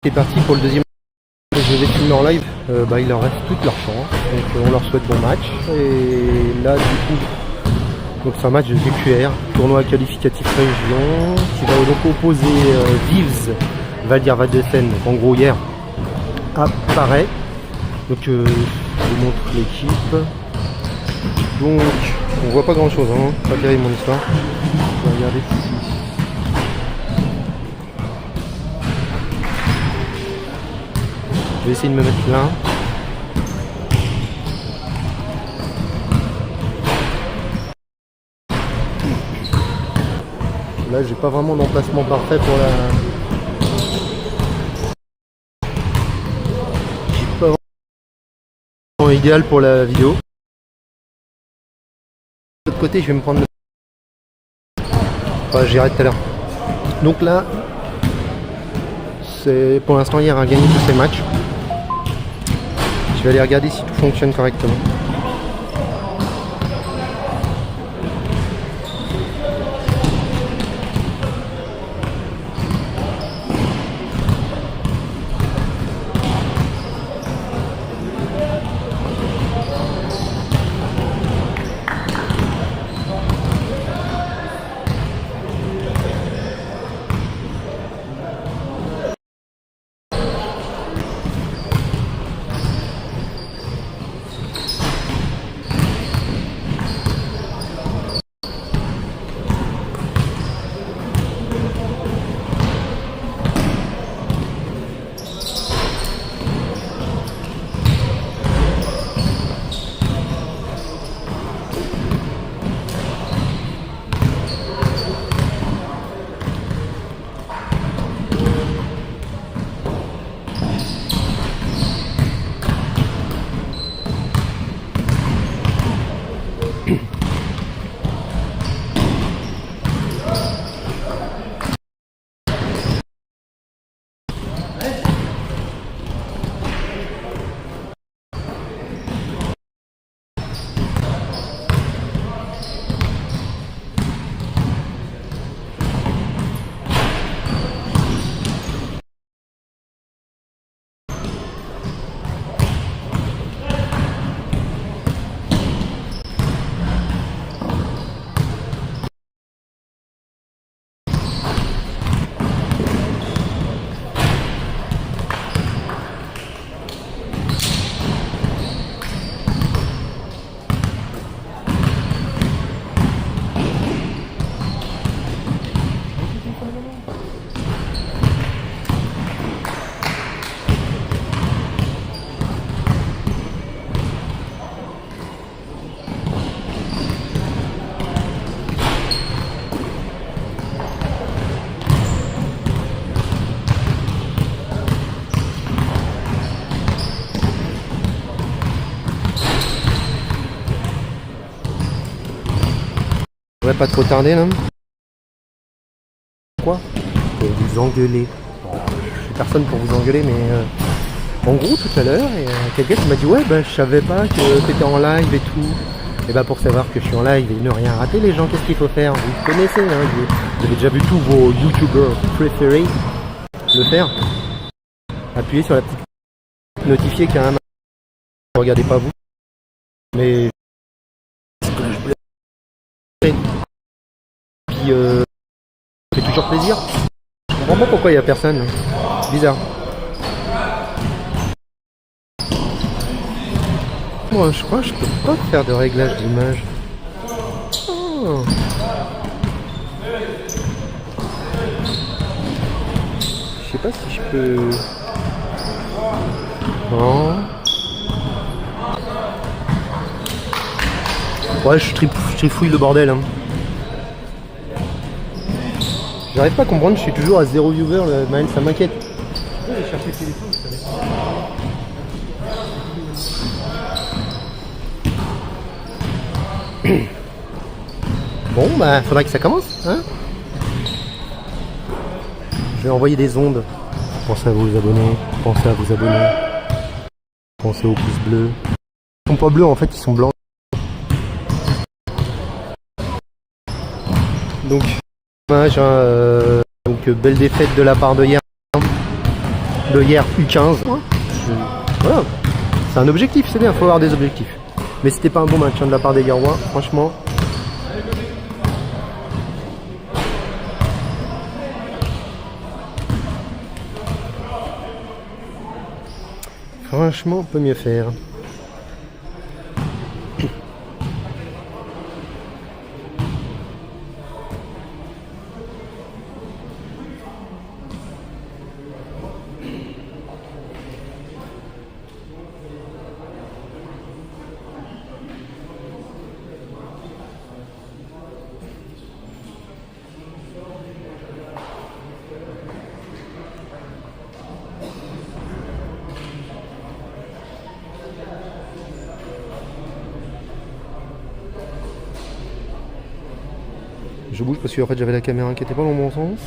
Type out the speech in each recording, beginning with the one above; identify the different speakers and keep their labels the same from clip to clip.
Speaker 1: C'est parti pour le deuxième. Je vais filmer en live. Il leur reste toute leur chance. Donc on leur souhaite bon match. Et là du coup, donc c'est un match de VQR, tournoi qualificatif région, qui va donc opposer Vivs, Valdir Vadesen, donc en gros hier, à Paray. Donc je vous montre l'équipe. Donc on voit pas grand chose, hein. Pas terrible mon histoire. On va regarder ici. Je vais essayer de me mettre là. Là, j'ai pas vraiment d'emplacement parfait pour la. J'ai pas vraiment idéal pour la vidéo. De l'autre côté, je vais me prendre. Enfin, j'irai tout à l'heure. Donc là, c'est pour l'instant hier a gagné tous ses matchs. Je vais aller regarder si tout fonctionne correctement. On va pas trop tarder là. Quoi? Vous engueuler. Bon, je suis personne pour vous engueuler, mais en gros tout à l'heure, quelqu'un qui m'a dit ouais je savais pas que t'étais en live et tout. Et pour savoir que je suis en live et ne rien rater les gens, qu'est-ce qu'il faut faire? Vous connaissez, hein, vous avez déjà vu tous vos youtubeurs préférés le faire. Appuyez sur la petite notifier quand même. Regardez pas vous. Mais puis ça fait toujours plaisir. Je comprends pas pourquoi il y a personne. C'est bizarre. Moi je crois que je peux pas faire de réglage d'image. Oh. Je sais pas si je peux. Non. Ouais, je trifouille le bordel. Hein. J'arrive pas à comprendre, je suis toujours à 0 viewer, Maël, ça m'inquiète. J'ai cherché le téléphone, Bon, faudrait que ça commence, hein. Je vais envoyer des ondes. Pensez à vous abonner, pensez à vous abonner. Pensez aux pouces bleus. Ils sont pas bleus, en fait, ils sont blancs. Donc, dommage, hein, donc belle défaite de la part de hier. de hier U15. Voilà, c'est un objectif, c'est bien, il faut avoir des objectifs. Mais c'était pas un bon match de la part des Garois, franchement. Franchement, on peut mieux faire. Je bouge parce que en fait j'avais la caméra qui était pas dans mon sens.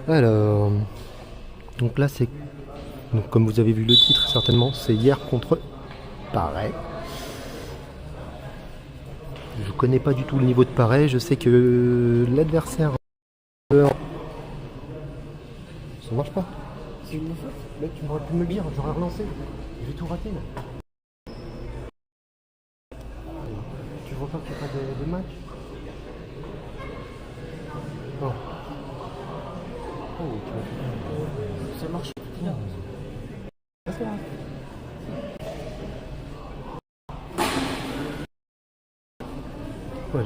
Speaker 1: Alors, donc là c'est, donc comme vous avez vu le titre certainement, c'est hier contre Paray. Je connais pas du tout le niveau de Paray, je sais que l'adversaire. Ça marche pas. C'est une faute. Mec, tu m'aurais pu me le dire, j'aurais relancé. J'ai tout raté là. Tu vois pas qu'il n'y a pas de match? Non. Oh, ça marche bien. Ouais,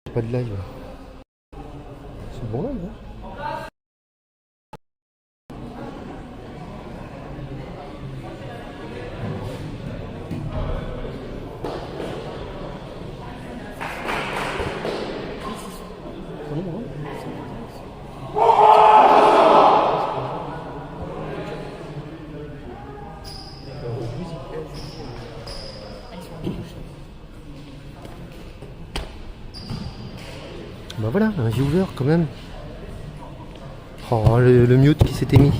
Speaker 1: j'ai pas de live. C'est bon live, hein? Bah voilà, un viewer quand même. Oh, le mute qui s'était mis.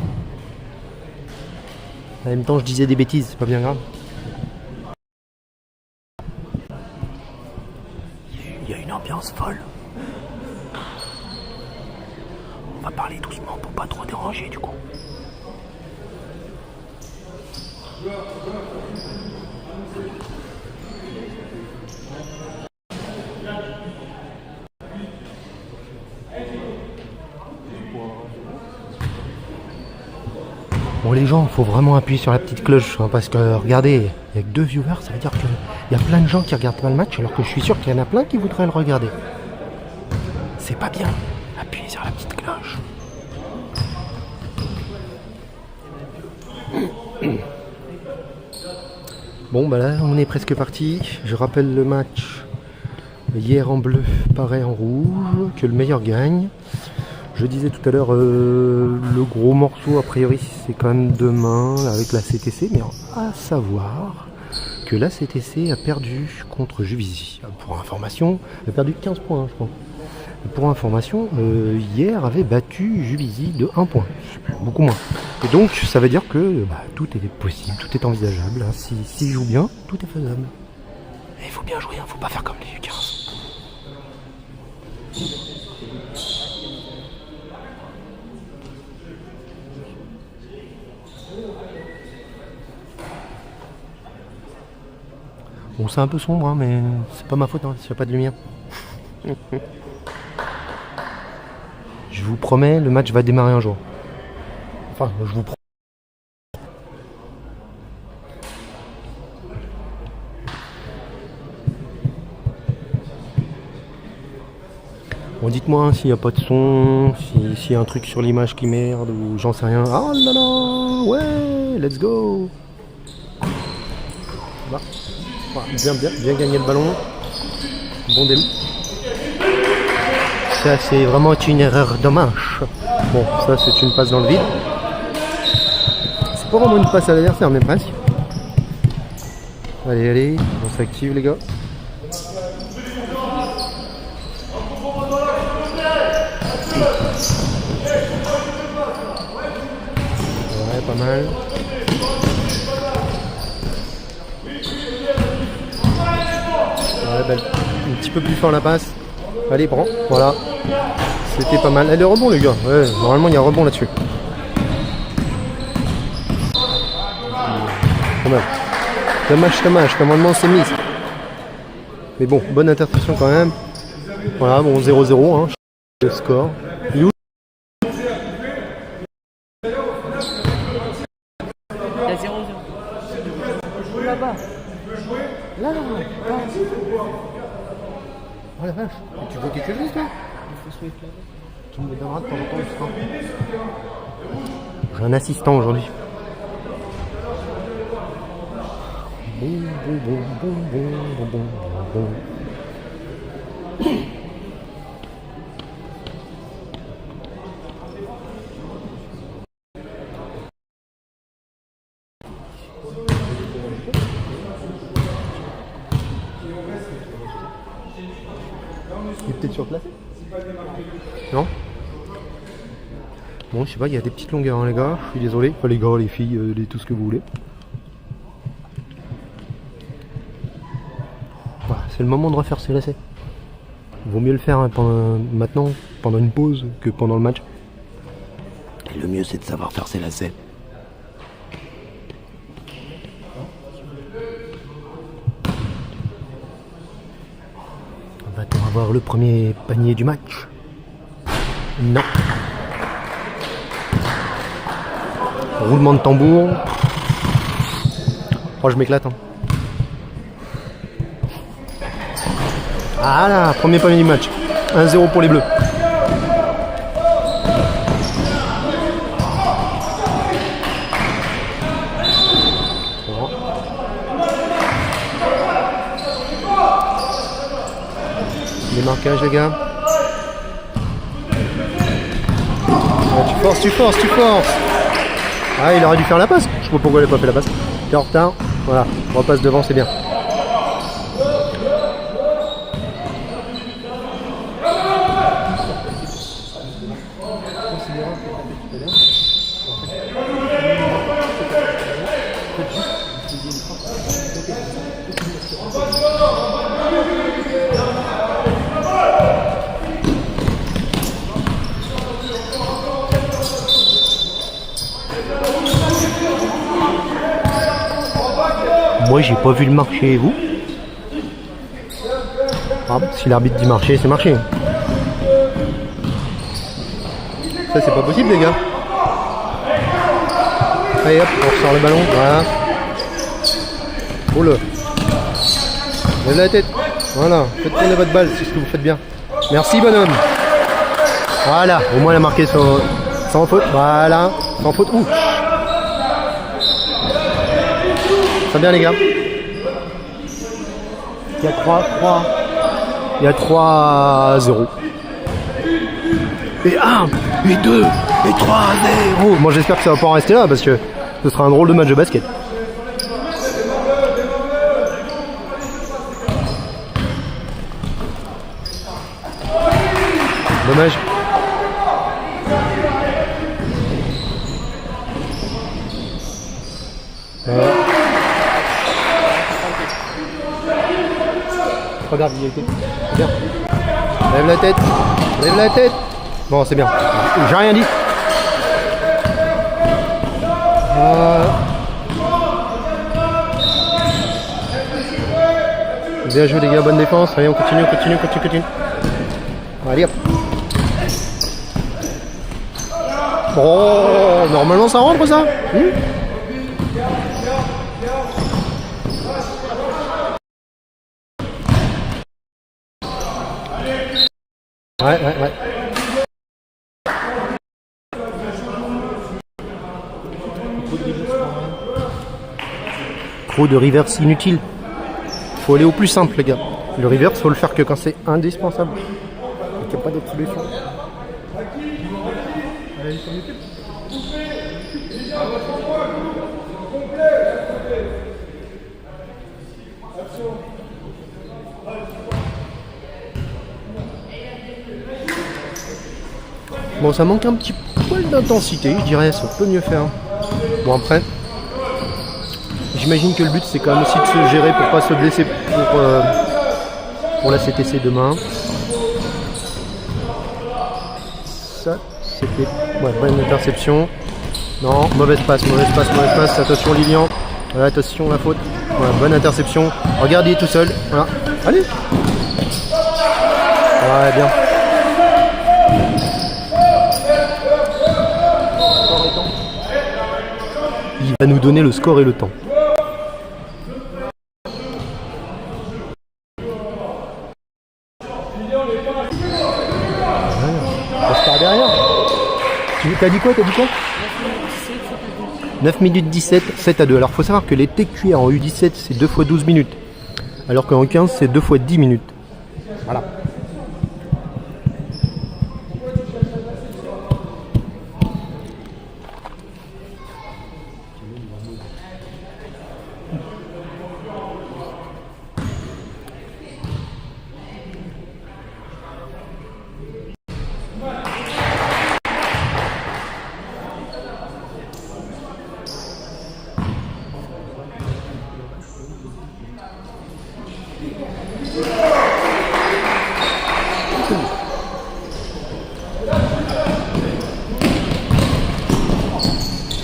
Speaker 1: En même temps, je disais des bêtises, c'est pas bien grave. Il y a une ambiance folle. On va parler doucement pour pas trop déranger du coup. Bon les gens, il faut vraiment appuyer sur la petite cloche hein, parce que regardez, il n'y a que 2 viewers, ça veut dire qu'il y a plein de gens qui regardent pas le match alors que je suis sûr qu'il y en a plein qui voudraient le regarder. C'est pas bien, appuyez sur la petite cloche. Bon bah là on est presque parti, je rappelle le match hier en bleu, Paray en rouge, que le meilleur gagne. Je disais tout à l'heure, le gros morceau a priori c'est quand même demain avec la CTC, mais à savoir que la CTC a perdu contre Juvisy. Pour information, elle a perdu 15 points je crois. Pour information, hier avait battu Juvisy de 1 point, beaucoup moins. Et donc ça veut dire que tout est possible, tout est envisageable. Hein. S'ils jouent bien, tout est faisable. Et il faut bien jouer, il ne faut pas faire comme les U15. Bon, c'est un peu sombre, hein, mais c'est pas ma faute hein, s'il n'y a pas de lumière. Je vous promets, le match va démarrer un jour. Enfin, je vous promets. Bon, dites-moi hein, s'il n'y a pas de son, s'il y a un truc sur l'image qui merde ou j'en sais rien. Oh là là, ouais, let's go. Là. Bien gagné le ballon. Bon début. Ça c'est vraiment une erreur dommage. Bon, ça c'est une passe dans le vide. C'est pas vraiment une passe à l'adversaire, mais presque. Allez, on s'active les gars. Ouais, pas mal. Ouais, belle. Un petit peu plus fort la passe. Allez, prends. Voilà. C'était pas mal. Elle est rebond les gars. Ouais, normalement il y a un rebond là-dessus. dommage. Dommage, normalement c'est mis. Mais bon, bonne interception quand même. Voilà, bon 0-0, hein, le score. You.
Speaker 2: Il y a 0-0. Là-bas. Là,
Speaker 1: Oh la vache, tu vois quelque chose toi? Tu me donneras de temps en temps le score. J'ai un assistant aujourd'hui. Bon. Il est peut-être surplacé? Non? Bon, je sais pas, il y a des petites longueurs, hein, les gars. Je suis désolé. Enfin, les gars, les filles, tout ce que vous voulez. Voilà, c'est le moment de refaire ses lacets. Il vaut mieux le faire maintenant, pendant une pause, que pendant le match. Et le mieux, c'est de savoir faire ses lacets. Va-t-on avoir le premier panier du match? Non. Roulement de tambour. Oh, je m'éclate. Hein. Ah là, premier panier du match. 1-0 pour les Bleus. Les marquages, les gars. Ah, tu forces. Ah, il aurait dû faire la passe. Je sais pas pourquoi il n'a pas fait la passe. Il est en retard. Voilà, on repasse devant, c'est bien. Moi j'ai pas vu le marché, vous? Ah, si l'arbitre dit marché, c'est marché. Ça c'est pas possible les gars. Allez hop, on ressort le ballon, voilà. Oh là. Lève la tête. Voilà, faites tourner votre balle, c'est ce que vous faites bien. Merci bonhomme. Voilà, au moins elle a marqué sans faute. Voilà, sans faute. Ouh. Très bien les gars. Il y a 3. Il y a 3-0. Et 1, et 2, et 3-0. Moi j'espère que ça va pas en rester là parce que ce sera un drôle de match de basket. Dommage. Regarde, il était bien. Lève la tête. Bon, c'est bien. J'ai rien dit. Bien joué les gars, bonne défense. Allez, on continue. Allez hop. Oh, normalement ça rentre ça. Ouais. Trop de reverse inutile. Faut aller au plus simple les gars. Le reverse faut le faire que quand c'est indispensable. Il n'y a pas d'autre solution. Bon, ça manque un petit poil d'intensité, je dirais, ça peut mieux faire. Bon, après, j'imagine que le but c'est quand même aussi de se gérer pour pas se blesser pour la CTC demain. Ça, c'était bonne interception. Non, mauvaise passe. Attention Lilian. Attention la faute. Voilà, bonne interception. Regardez tout seul. Voilà. Allez. Ouais, bien. Il va nous donner le score et le temps. On se part derrière. T'as dit quoi 9 minutes 17, 7 à 2. Alors faut savoir que les TQR en U17 c'est 2 fois 12 minutes. Alors qu'en U15 c'est 2 fois 10 minutes. Voilà.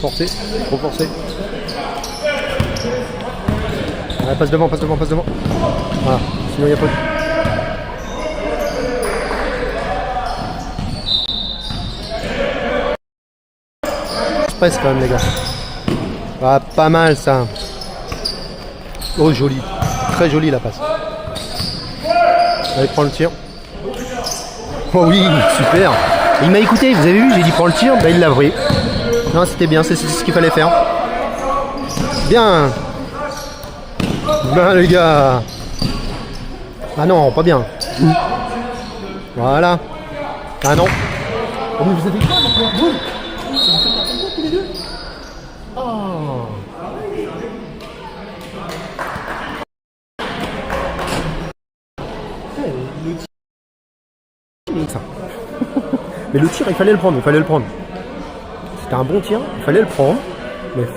Speaker 1: Forcé, trop forcé. Ouais, passe devant. Voilà, sinon il n'y a pas de... Presse quand même les gars. Ah, pas mal ça. Oh joli. Très joli la passe. Allez, prends le tir. Oh oui, super. Il m'a écouté, vous avez vu, j'ai dit prends le tir, bah il l'a pris. Non, c'était bien, c'est ce qu'il fallait faire. Bien. Ben les gars. Ah non, pas bien. Voilà. Ah non. Oh, mais vous avez quoi maintenant? Vous tous les deux? Oh. Mais le tir, il fallait le prendre. C'était un bon tir, il fallait le prendre, mais il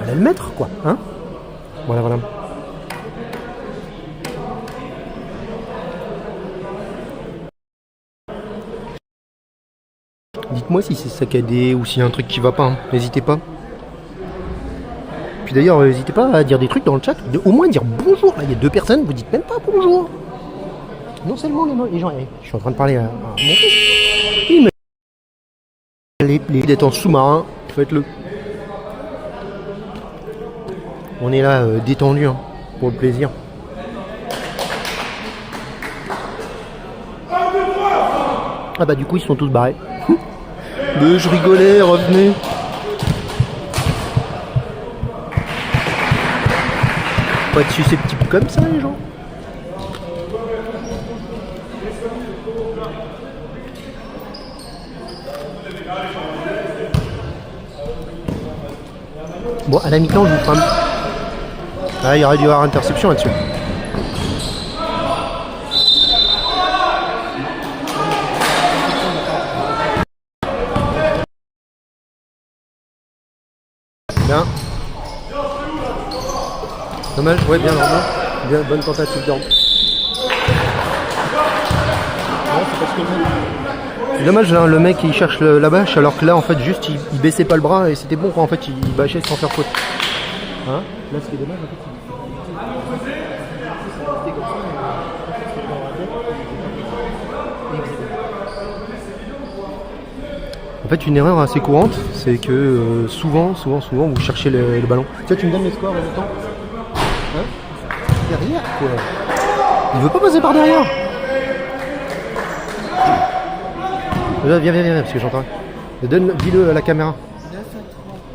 Speaker 1: fallait le mettre, quoi. Hein, voilà. Dites-moi si c'est saccadé ou s'il y a un truc qui va pas, hein. N'hésitez pas. Puis d'ailleurs, n'hésitez pas à dire des trucs dans le chat, au moins dire bonjour. Là, il y a 2 personnes, vous dites même pas bonjour. Non seulement les gens, je suis en train de parler à mon fils. Oui, mais les d'être en sous-marin, faites-le. On est là détendu, hein, pour le plaisir. Ah bah du coup ils sont tous barrés. Mais je rigolais, revenez. Pas être susceptible comme ça les gens. Bon, à la mi-temps, je vous ferai un... Ah, il aurait dû y avoir interception là-dessus. Bien. Dommage, ouais, bien, vraiment. Bien, bonne tentative d'ordre. Dommage, hein, le mec il cherche la bâche alors que là en fait juste il baissait pas le bras et c'était bon quoi, en fait il bâchait sans faire faute. Hein, là ce qui est dommage en fait En fait une erreur assez courante c'est que souvent vous cherchez le ballon. Tiens, tu me donnes les scores en même temps. Hein, derrière quoi. Il veut pas passer par derrière. Viens, parce que j'entends. Dis-le à la caméra.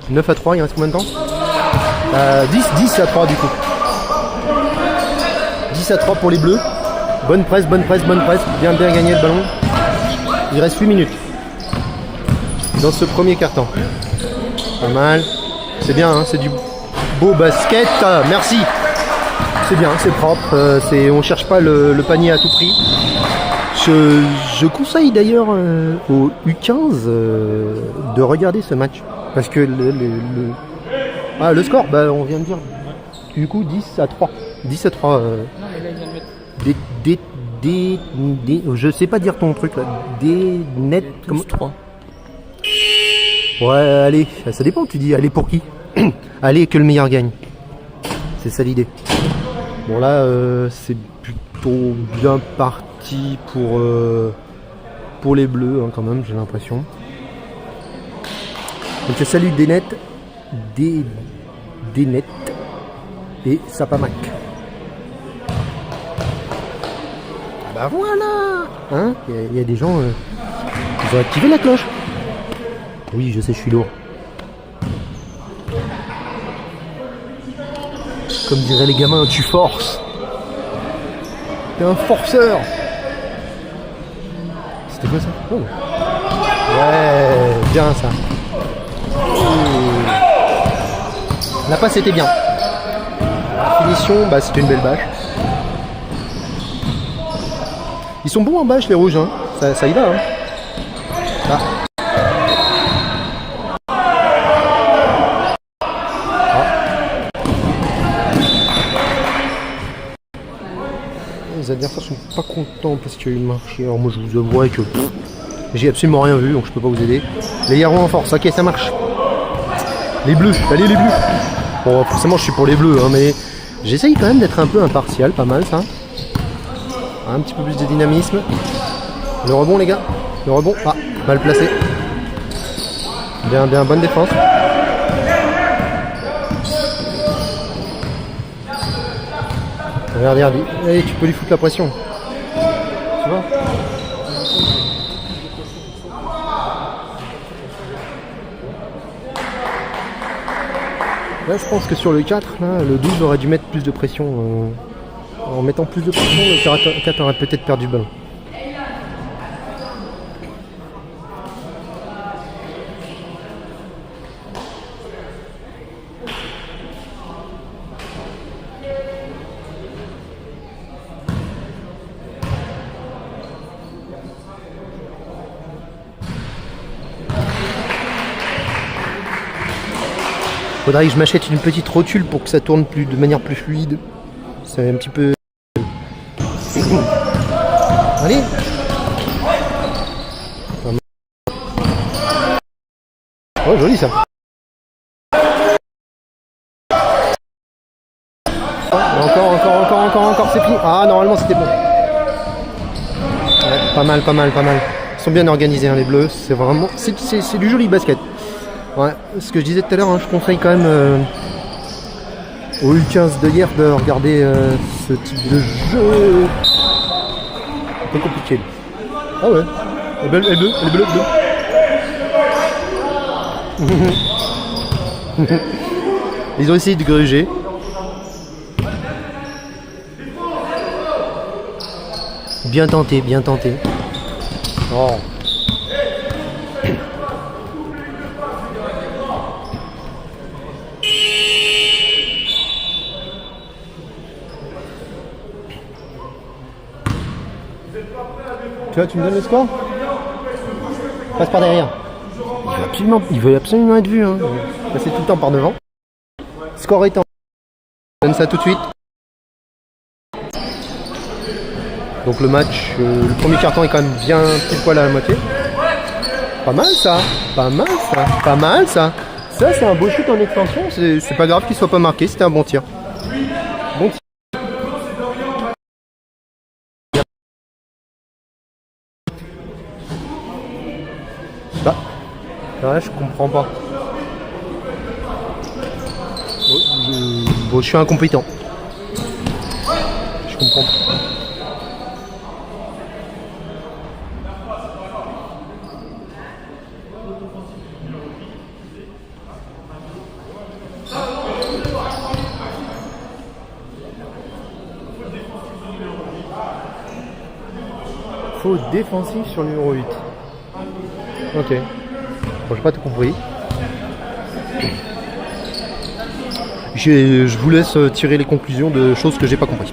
Speaker 1: 9 à 3, il reste combien de temps 10 à 3 du coup. 10 à 3 pour les bleus. Bonne presse. Bien gagné le ballon. Il reste 8 minutes. Dans ce premier quart-temps. Pas mal. C'est bien, hein, c'est du beau basket. Merci. C'est bien, c'est propre. On cherche pas le panier à tout prix. Je conseille d'ailleurs au U15 de regarder ce match parce que le score, bah, on vient de dire du coup 10 à 3. 10 à 3. Non, mais là, il vient de mettre... je sais pas dire ton truc là. Des net comme 3. Ouais, allez, ça dépend, tu dis allez pour qui. Allez, que le meilleur gagne. C'est ça l'idée. Bon là, c'est plutôt bien parti pour les bleus, hein, quand même, j'ai l'impression. Donc c'est salut des nets, des nets et Sapamac. Bah voilà, hein, il y a des gens, ils ont activé la cloche. Oui, je sais, je suis lourd. Comme diraient les gamins, tu forces. T'es un forceur. C'était quoi ça? Oh. Ouais, bien ça. La passe était bien. La finition, bah c'était une belle bâche. Ils sont bons en bâche les rouges, hein. Ça y va, hein. Ah. Les adversaires sont pas contents parce qu'il y a eu une marché. Alors moi je vous avouerai que j'ai absolument rien vu, donc je peux pas vous aider. Les Yarons en force, ok, ça marche. Les bleus, allez les bleus. Bon, forcément je suis pour les bleus, hein, mais j'essaye quand même d'être un peu impartial, pas mal ça. Un petit peu plus de dynamisme. Le rebond les gars, le rebond, ah, mal placé. Bien, bien, bonne défense. Regarde, allez, tu peux lui foutre la pression. Tu vois? Là, je pense que sur le 4, là, le 12 aurait dû mettre plus de pression. En mettant plus de pression, le 4 aurait peut-être perdu le ballon. Faudrait que je m'achète une petite rotule pour que ça tourne de manière plus fluide. C'est un petit peu... Allez. Oh, joli ça. Encore, c'est fini. Ah, normalement c'était bon. Ouais, pas mal. Ils sont bien organisés, hein, les bleus. C'est vraiment... C'est du joli basket. Ouais, ce que je disais tout à l'heure, hein, je conseille quand même aux U15 de hier de regarder ce type de jeu. Un peu compliqué. Ah ouais, elle est bleue. Ils ont essayé de gruger. Bien tenté. Oh. Tu vois, tu me donnes le score? Passe par derrière. Il veut absolument être vu, hein. Passer tout le temps par devant. Score étant. Je donne ça tout de suite. Donc le match, le premier carton est quand même bien pile poil à la moitié. Pas mal ça. Ça c'est un beau shoot en extension. C'est pas grave qu'il soit pas marqué, c'était un bon tir. Bon tir. Bah, là je comprends pas. Bon, je suis incompétent. Je comprends pas. Faute défensif sur le numéro 8. Ok. Bon, j'ai pas tout compris. Je vous laisse tirer les conclusions de choses que j'ai pas compris.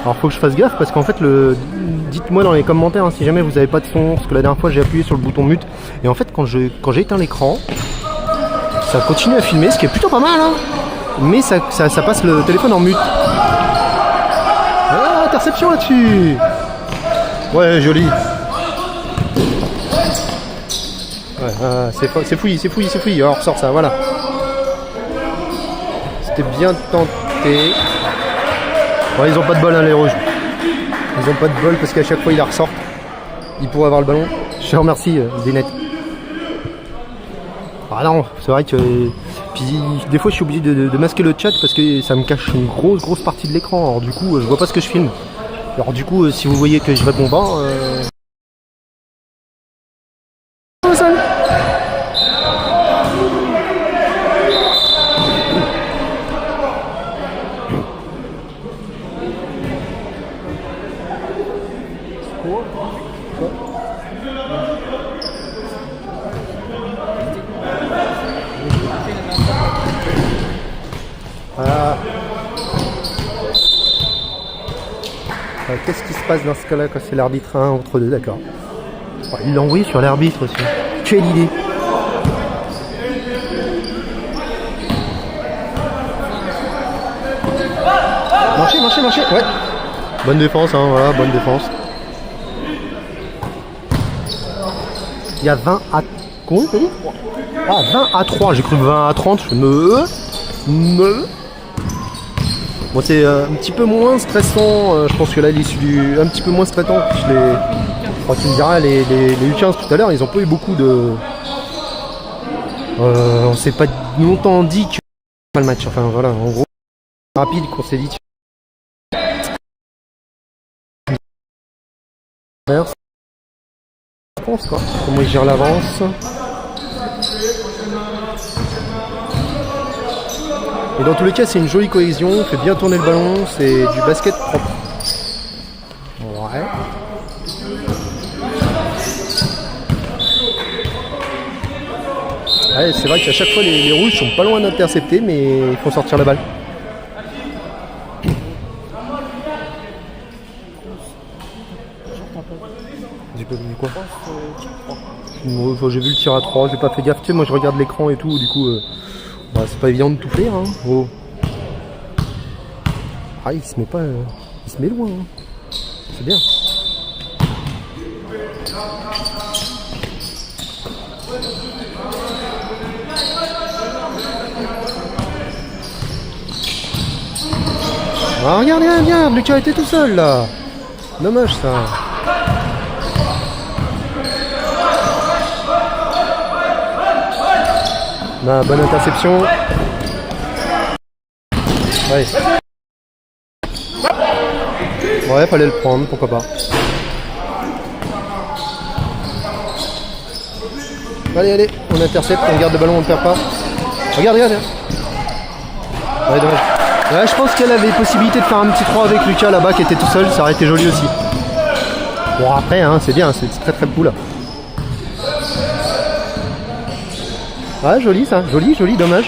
Speaker 1: Alors faut que je fasse gaffe parce qu'en fait dites-moi dans les commentaires hein, si jamais vous avez pas de son, parce que la dernière fois j'ai appuyé sur le bouton mute et en fait quand j'ai éteint l'écran Ça continue à filmer, ce qui est plutôt pas mal, hein. Mais ça passe le téléphone en mute. Ah, interception là-dessus. Ouais, joli. Ouais, c'est fouillis. Alors, on ressort ça, voilà. C'était bien tenté. Bon, ils ont pas de bol, hein, les rouges. Ils ont pas de bol parce qu'à chaque fois, ils la ressortent. Ils pourraient avoir le ballon. Je te remercie, Dénet. Ah non, c'est vrai que... Puis des fois je suis obligé de masquer le chat parce que ça me cache une grosse partie de l'écran. Alors du coup je vois pas ce que je filme. Alors du coup si vous voyez que je réponds pas... Voilà. Qu'est-ce qui se passe dans ce cas-là quand c'est l'arbitre 1 entre deux, d'accord. Oh, il l'a envoyé sur l'arbitre aussi. Quelle idée. Marchez, ouais. Bonne défense, hein, voilà, bonne défense. Il y a 20 à... Combien t'as dit ? Ah, 20 à 3, j'ai cru 20 à 30, Bon, c'est un petit peu moins stressant, je pense que là, l'issue du... Un petit peu moins stressant, quand tu me diras, les U15 tout à l'heure, ils ont pas eu beaucoup de... on s'est pas longtemps dit que... Pas le match, enfin voilà, en gros, rapide qu'on s'est dit... Quoi. Comment il gère l'avance. Et dans tous les cas c'est une jolie cohésion, on fait bien tourner le ballon, c'est du basket propre. Ouais. Ouais, c'est vrai qu'à chaque fois les rouges sont pas loin d'intercepter mais il faut sortir la balle. J'ai pas vu quoi. J'ai vu le tir à 3, j'ai pas fait gaffe, tu sais, moi je regarde l'écran et tout, du coup bah, c'est pas évident de tout faire, hein. Oh. Ah, il se met pas, il se met loin, hein. C'est bien. Ah, regarde, Lucas était tout seul là. Dommage ça. Ah, bonne interception. Ouais. Ouais, fallait le prendre, pourquoi pas. Allez, on intercepte, on garde le ballon, on ne perd pas. Regarde. Ouais, dommage. Ouais, je pense qu'elle avait possibilité de faire un petit 3 avec Lucas là-bas qui était tout seul, ça aurait été joli aussi. Bon après, hein, c'est bien, c'est très cool. Ah, joli ça, joli, dommage.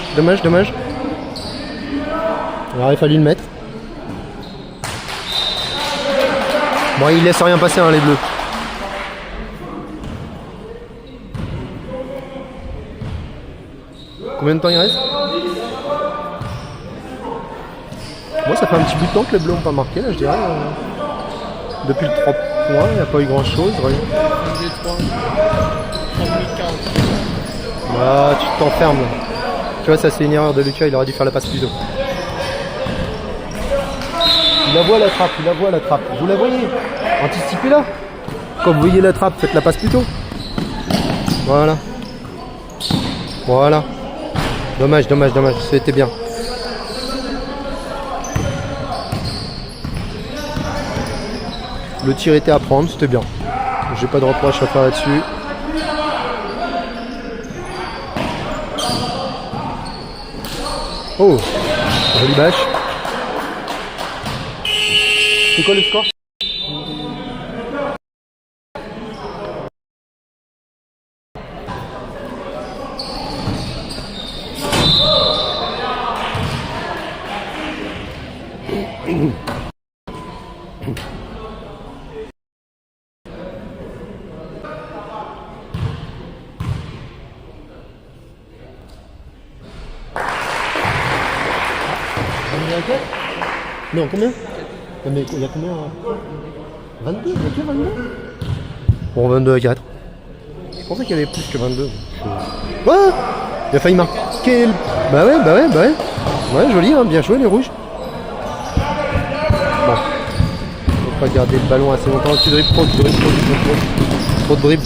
Speaker 1: Alors il a fallu le mettre. Bon, il laisse rien passer, hein, les bleus. Combien de temps il reste? Bon, ça fait un petit bout de temps que les bleus n'ont pas marqué, là, je dirais. Depuis le 3 points, il n'y a pas eu grand chose. Ouais. Ah, tu t'enfermes là. Tu vois, ça c'est une erreur de Lucas, il aurait dû faire la passe plus tôt. Il la voit la trappe, Vous la voyez? Anticipez-la. Quand vous voyez la trappe, faites la passe plus tôt. Voilà. Dommage, c'était bien. Le tir était à prendre, c'était bien. J'ai pas de reproche à faire là-dessus. Oh, joli bâche. C'est quoi le score? 22 à 4. Non, combien? Mais il y a combien? 22? Il y a que 22? Bon, 22 à 4. Je pensais qu'il y avait plus que 22. Ouais, il a failli marquer le... Bah ouais. Ouais, joli, hein, bien joué les rouges. Bon. Faut pas garder le ballon assez longtemps. Tu dribbles trop. Trop de dribbles.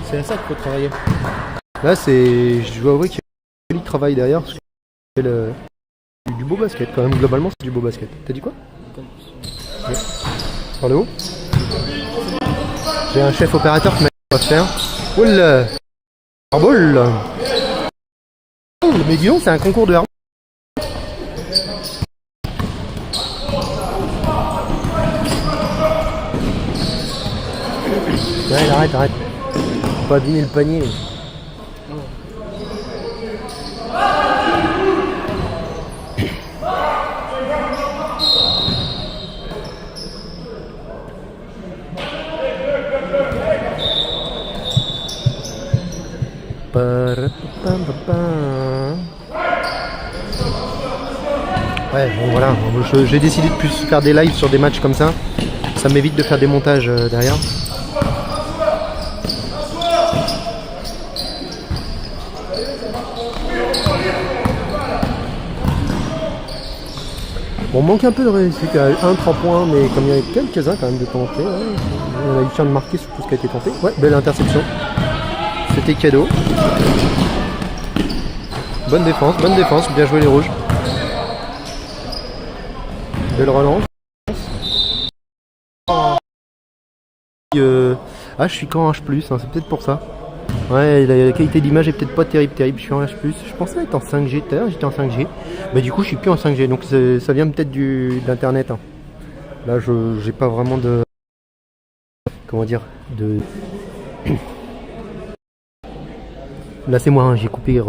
Speaker 1: C'est à ça qu'il faut travailler. Là, je dois avouer qu'il y a du travail derrière. Parce que c'est du beau basket quand même. Globalement, c'est du beau basket. T'as dit quoi? Ouais. Par le haut. J'ai un chef opérateur qui m'a dit quoi faire. Oula, hardball. Mais dis donc, c'est un concours de hardball. Ouais, arrête. Faut pas abîmer le panier. Ouais, bon voilà, j'ai décidé de plus faire des lives sur des matchs comme ça. Ça m'évite de faire des montages derrière. Bon, on manque un peu de réussite, 1-3 points, mais comme il y avait quelques-uns quand même de tenter, ouais, on a eu le temps de marquer sur tout ce qui a été tenté. Ouais, belle interception. C'était cadeau. Bonne défense, bien joué les rouges. Belle relance. Ah, je suis qu'en H+, hein, c'est peut-être pour ça. Ouais, la qualité d'image est peut-être pas terrible, je suis en H+. Je pensais être en 5G, tout à l'heure j'étais en 5G. Mais du coup je suis plus en 5G, donc ça vient peut-être d'internet. Hein. Là j'ai pas vraiment de... Comment dire de... Là c'est moi, hein, j'ai coupé,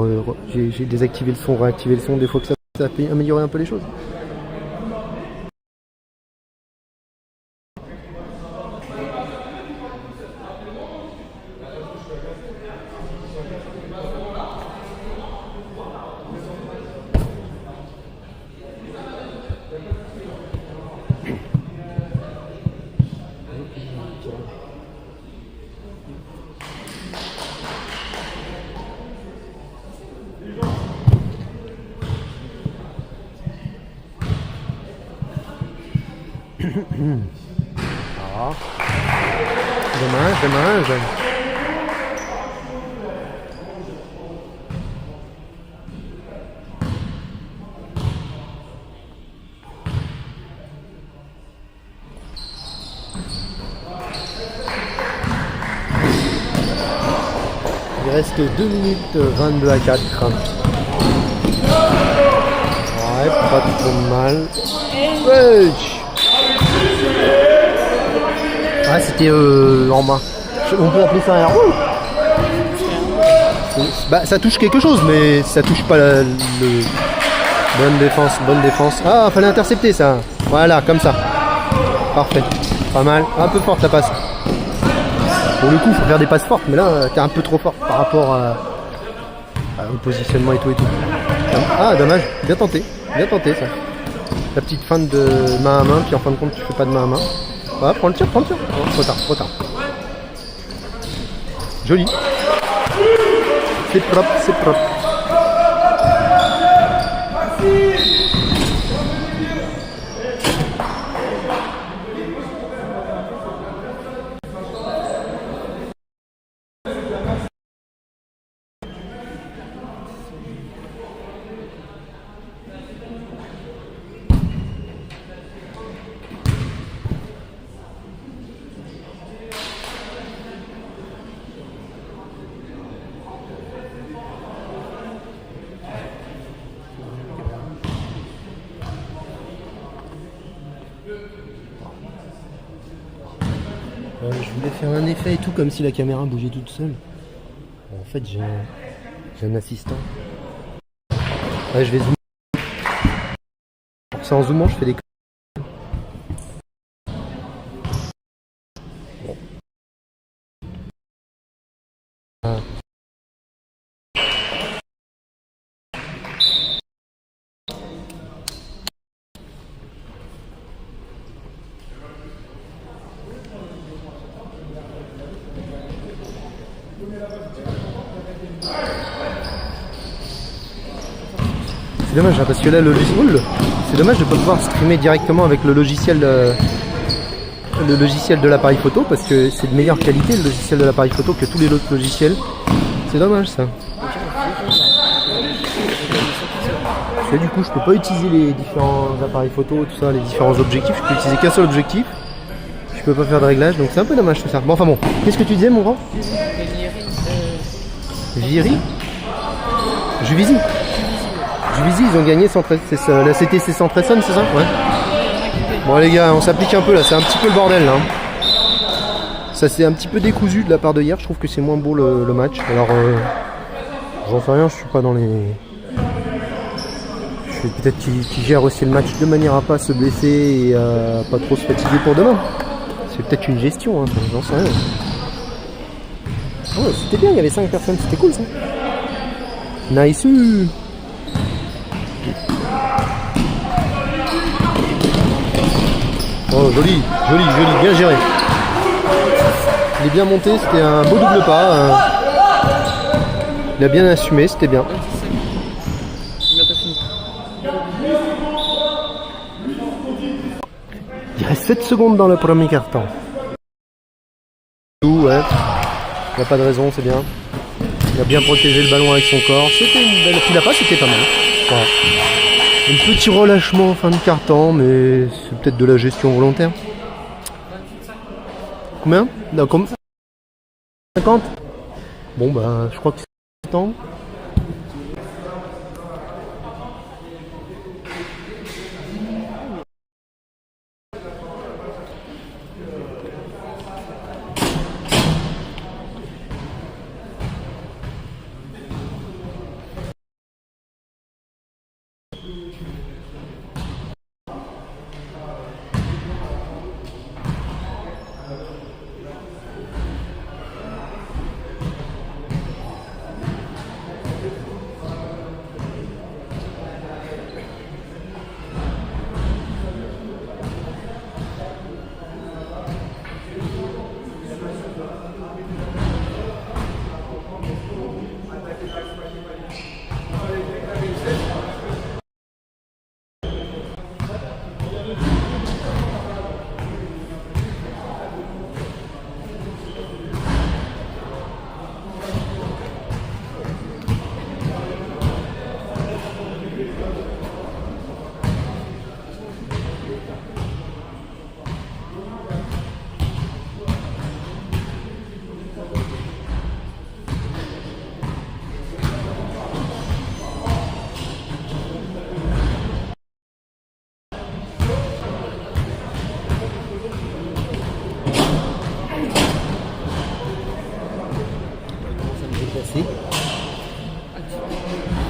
Speaker 1: j'ai désactivé le son, réactivé le son, des fois que ça peut améliorer un peu les choses. Ah. Dommage. Il reste 2 minutes 22 à 4. Ouais, pas trop mal. Wesh. Ah, c'était en main. On peut appeler ça un rouge. Bah, ça touche quelque chose, mais ça touche pas le... Bonne défense. Ah, fallait intercepter ça. Voilà, comme ça. Parfait. Pas mal. Un peu forte la passe. Pour le coup, faut faire des passes fortes, mais là, t'es un peu trop fort par rapport au positionnement et tout. Ah, dommage. Bien tenté ça. La petite feinte de main à main, puis en fin de compte, tu fais pas de main à main. Ah, prends le tir. Oh, trop tard. Joli. C'est propre. Je voulais faire un effet et tout comme si la caméra bougeait toute seule. En fait, j'ai un assistant. Ouais, je vais zoomer. C'est en zoomant, je fais des... Bon. Ah. C'est dommage hein, parce que là c'est dommage de ne pas pouvoir streamer directement avec le logiciel de l'appareil photo parce que c'est de meilleure qualité le logiciel de l'appareil photo que tous les autres logiciels. C'est dommage ça. Parce que du coup je peux pas utiliser les différents appareils photo, tout ça, les différents objectifs, je peux utiliser qu'un seul objectif. Je peux pas faire de réglage donc c'est un peu dommage tout ça. Bon enfin bon, qu'est-ce que tu disais mon grand? Viry Juvisy. Juvisy, ils ont gagné 113, c'est ça, la CTC 113, c'est ça? Ouais. Bon les gars, on s'applique un peu là, c'est un petit peu le bordel là. Ça c'est un petit peu décousu de la part de hier, je trouve que c'est moins beau le match. Alors, j'en sais rien, je suis pas dans les... Peut-être qu'ils gèrent aussi le match de manière à pas se blesser et à pas trop se fatiguer pour demain. C'est peut-être une gestion, hein, j'en sais rien. Oh, c'était bien, il y avait 5 personnes, c'était cool ça. Nice. Oh joli, joli, joli, bien géré. Il est bien monté, c'était un beau double pas. Il a bien assumé, c'était bien. Il reste 7 secondes dans le premier carton. Ouais, il n'y a pas de raison, c'est bien. Il a bien protégé le ballon avec son corps. C'était une belle... Il a pas, c'était pas mal. Voilà. Un petit relâchement en fin de carton, mais c'est peut-être de la gestion volontaire. Combien? 50? Bon bah je crois que c'est temps.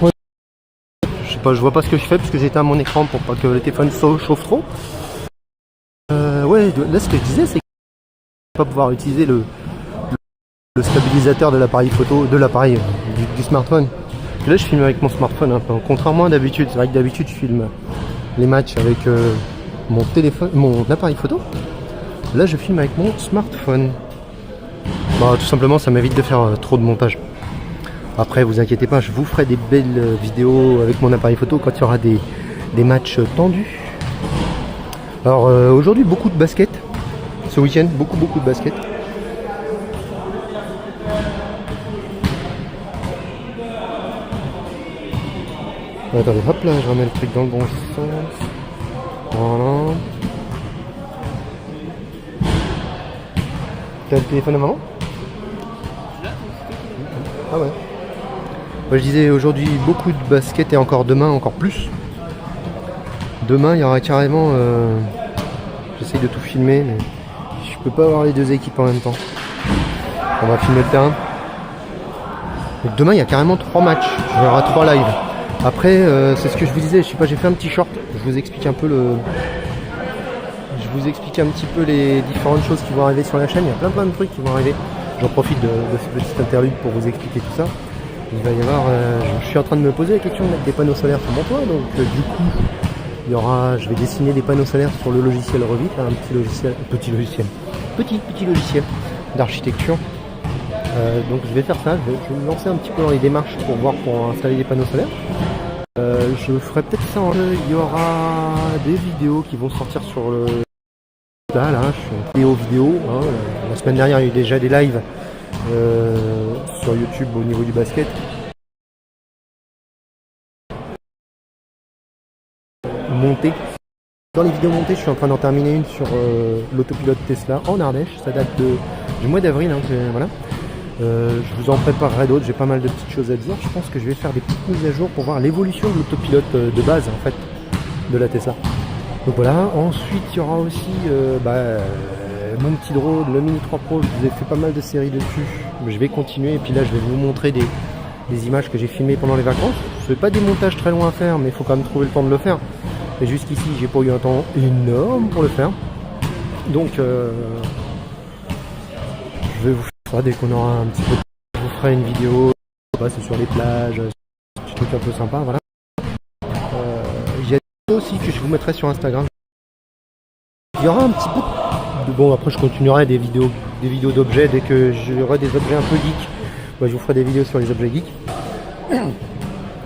Speaker 1: Ouais. Je sais pas, je vois pas ce que je fais parce que j'éteins mon écran pour pas que le téléphone chauffe trop. Ouais, là ce que je disais c'est pas pouvoir utiliser le stabilisateur de l'appareil photo, de l'appareil du smartphone. Et là je filme avec mon smartphone, hein, contrairement à d'habitude. C'est vrai que d'habitude je filme les matchs avec mon téléphone, mon appareil photo. Là je filme avec mon smartphone. Bah, tout simplement ça m'évite de faire trop de montage. Après vous inquiétez pas, je vous ferai des belles vidéos avec mon appareil photo quand il y aura des matchs tendus. Alors aujourd'hui beaucoup de basket. Ce week-end, beaucoup de basket. Attendez, hop là, je remets le truc dans le bon sens. Voilà. T'as le téléphone à maman? Ah ouais. Moi, je disais aujourd'hui beaucoup de basket et encore demain encore plus. Demain il y aura carrément... J'essaye de tout filmer mais je suis peux pas avoir les deux équipes en même temps. On va filmer le terrain. Donc demain il y a carrément 3 matchs, il y aura 3 lives. Après c'est ce que je vous disais, je sais pas, j'ai fait un petit short, je vous explique un peu les différentes choses qui vont arriver sur la chaîne. Il y a plein de trucs qui vont arriver. J'en profite de ce petit interlude pour vous expliquer tout ça. Il va y avoir, je suis en train de me poser la question de mettre des panneaux solaires sur mon toit, donc du coup je vais dessiner des panneaux solaires sur le logiciel Revit, un petit logiciel d'architecture. Donc je vais faire ça, je vais me lancer un petit peu dans les démarches pour installer des panneaux solaires. Je ferai peut-être ça il y aura des vidéos qui vont sortir sur le... Là, je suis en vidéo. Hein. La semaine dernière, il y a eu déjà des lives sur YouTube au niveau du basket. Montée. Dans les vidéos montées, je suis en train d'en terminer une sur l'autopilote Tesla en Ardèche. Ça date du mois d'avril. Hein, voilà. Je vous en préparerai d'autres. J'ai pas mal de petites choses à dire. Je pense que je vais faire des petites mises à jour pour voir l'évolution de l'autopilote de base en fait de la Tesla. Donc voilà, ensuite il y aura aussi mon petit drone, le Mini 3 Pro, je vous ai fait pas mal de séries dessus, je vais continuer et puis là je vais vous montrer des images que j'ai filmées pendant les vacances. Je fais pas des montages très longs à faire, mais il faut quand même trouver le temps de le faire. Et jusqu'ici j'ai pas eu un temps énorme pour le faire. Donc je vais vous faire ça dès qu'on aura un petit peu de temps. Je vous ferai une vidéo, c'est sur les plages, un truc un peu sympa, voilà. Aussi que je vous mettrai sur Instagram. Il y aura un petit peu de... Bon, après je continuerai des vidéos d'objets dès que j'aurai des objets un peu geeks. Je vous ferai des vidéos sur les objets geeks.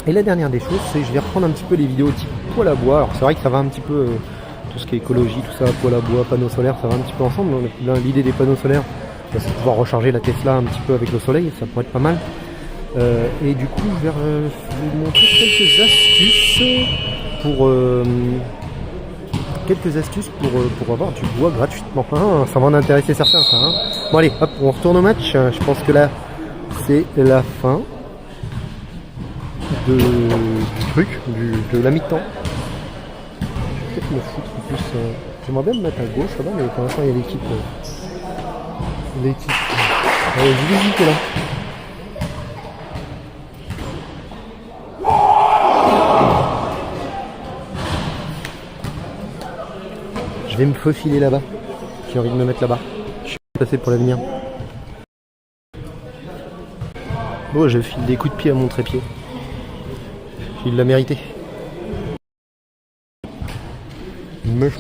Speaker 1: Et la dernière des choses, c'est que je vais reprendre un petit peu les vidéos type poêle à bois. Alors c'est vrai que ça va un petit peu tout ce qui est écologie, tout ça, poêle à bois, panneaux solaires, ça va un petit peu ensemble. L'idée des panneaux solaires, c'est de pouvoir recharger la Tesla un petit peu avec le soleil, ça pourrait être pas mal. Et du coup, je vais vous montrer quelques astuces pour avoir du bois gratuitement. Ça va en intéresser certains, ça. Hein. Bon allez, hop, on retourne au match. Je pense que là, c'est la fin du truc, de la mi-temps. Je vais peut-être me foutre en plus. J'aimerais bien me mettre à gauche, ça va, mais pour l'instant, il y a l'équipe. Allez, je vais là. Je vais me faufiler là-bas. J'ai envie de me mettre là-bas. Je suis placé pour l'avenir. Bon, je file des coups de pied à mon trépied. Il l'a mérité. Mais...